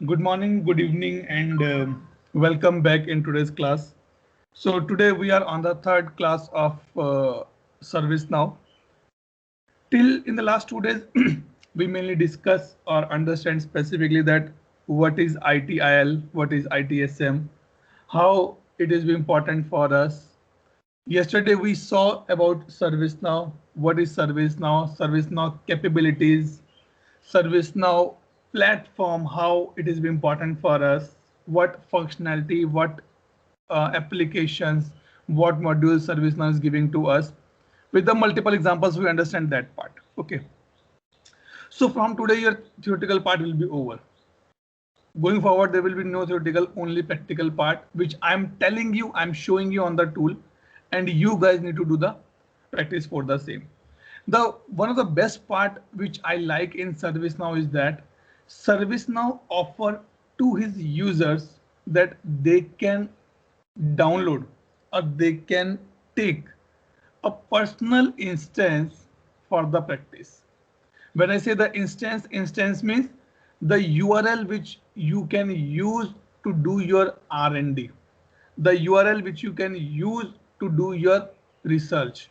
Good morning, good evening, and welcome back in today's class. So today we are on the third class of ServiceNow. Till in the last 2 days, we mainly discuss or understand specifically that what is ITIL, what is ITSM, how it is important for us. Yesterday we saw about ServiceNow, what is ServiceNow, ServiceNow capabilities, ServiceNow platform, how it is important for us, what functionality, what applications, what modules ServiceNow is giving to us. With the multiple examples, we understand that part. Okay. So from today, your theoretical part will be over. Going forward, there will be no theoretical, only practical part, which I'm telling you, I'm showing you on the tool, and you guys need to do the practice for the same. The one of the best part which I like in ServiceNow is that ServiceNow offer to his users that they can download or they can take a personal instance for the practice. When I say the instance means the URL which you can use to do your R&D, the URL which you can use to do your research,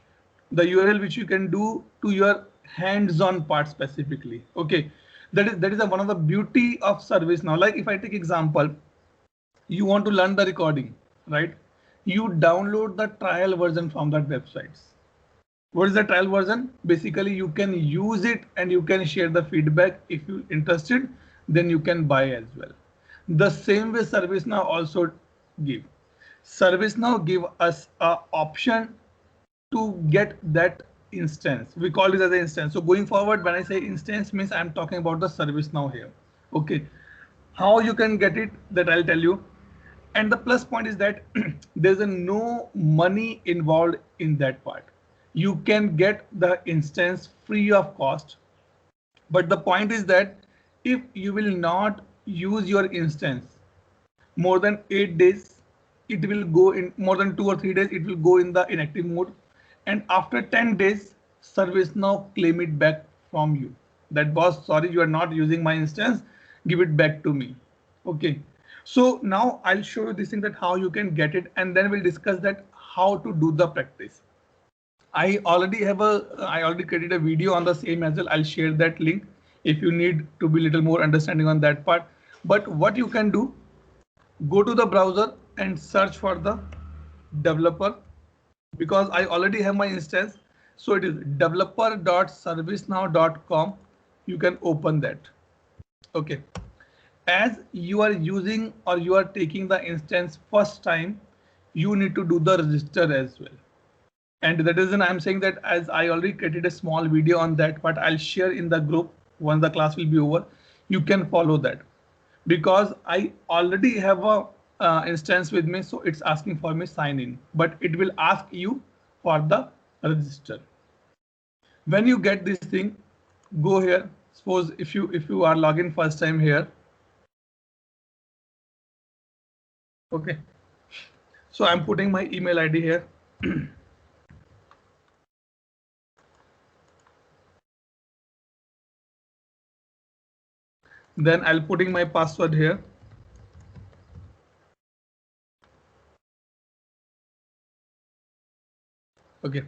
the URL which you can do to your hands-on part specifically. Okay, that is one of the beauty of ServiceNow. Like if I take example, you want to learn the recording, right? You download the trial version from that websites. What is the trial version? Basically, you can use it and you can share the feedback. If you're interested, then you can buy as well. The same way ServiceNow also give. ServiceNow give us a option to get that instance. We call it as an instance. So going forward, when I say instance means I'm talking about the ServiceNow here. Okay. How you can get it, that I'll tell you. And the plus point is that there's a no money involved in that part. You can get the instance free of cost. But the point is that if you will not use your instance more than 8 days, it will go in more than 2 or 3 days, it will go in the inactive mode. And after 10 days, ServiceNow claim it back from you. That boss, sorry, you are not using my instance, give it back to me. Okay. So now I'll show you this thing that how you can get it, and then we'll discuss that how to do the practice. I already created a video on the same as well. I'll share that link if you need to be a little more understanding on that part. But what you can do, go to the browser and search for the developer, because I already have my instance. So it is developer.servicenow.com. You can open that. Okay. As you are using or you are taking the instance first time, you need to do the register as well. And the reason I'm saying that, as I already created a small video on that, but I'll share in the group once the class will be over. You can follow that because I already have a instance with me, so it's asking for me sign in, but it will ask you for the register. When you get this thing, go here. Suppose if you are login first time here. Okay, so I'm putting my email ID here. Then I'll putting my password here. Okay,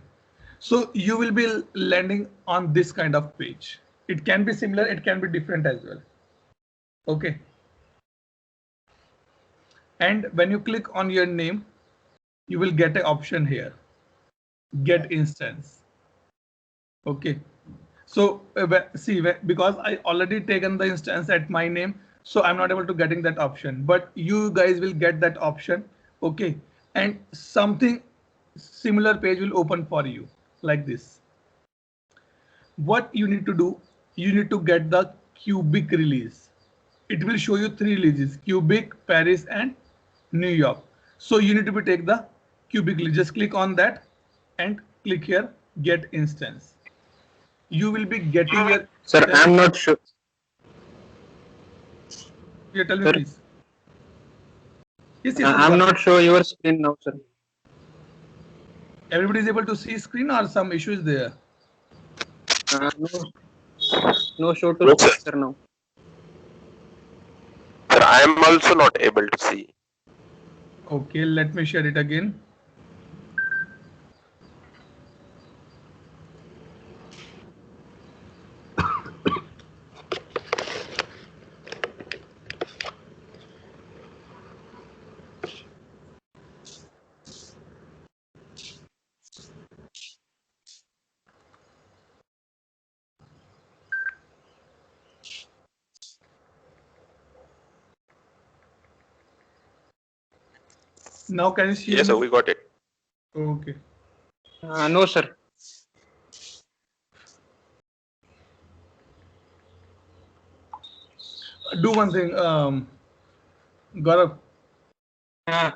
so you will be landing on this kind of page. It can be similar, it can be different as well. Okay, and when you click on your name, you will get an option here, get instance. Okay, so see, because I already taken the instance at my name, so I'm not able to getting that option, but you guys will get that option. Okay, and something similar page will open for you like this. What you need to do, you need to get the cubic release. It will show you 3 releases: cubic, Paris, and New York. So you need to be take the cubic release. Just click on that and click here, get instance. You will be getting your Sir, instance. I'm not sure. Yeah, tell me Sir, please. Yes, I'm Omkar. not sure your screen now, sir. Everybody is able to see screen or some issues there? No, no show to screen, sir, now. sir. I am also not able to see. Okay, let me share it again. Now can you see Yes, sir, me? we got it. Okay. No, sir. Do one thing, Gaurav, Uh,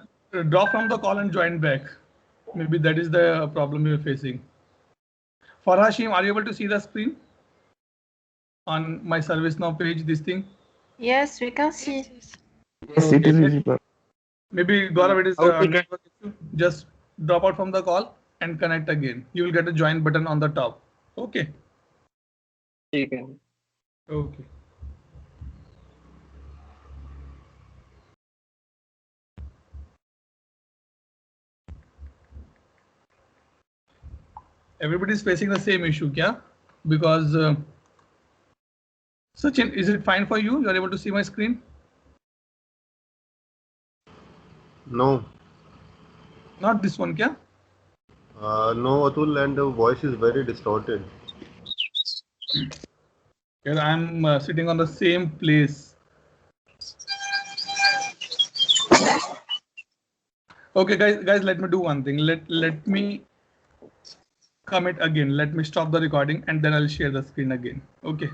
drop from the call and join back. Maybe that is the problem you're facing. For Hashim, are you able to see the screen on my ServiceNow page? This thing. Yes, we can see. Yes, it is visible. Maybe Gaurav, it is How to join? network issue. Just drop out from the call and connect again. You will get a join button on the top. Okay. ठीक है. Okay. Everybody is facing the same issue, yeah? Because Sachin, is it fine for you? You are able to see my screen? No. Not this one, kya? No, Atul, and the voice is very distorted. Here I am sitting on the same place. Okay, guys, let me do one thing. Let me commit again. Let me stop the recording and then I'll share the screen again. Okay.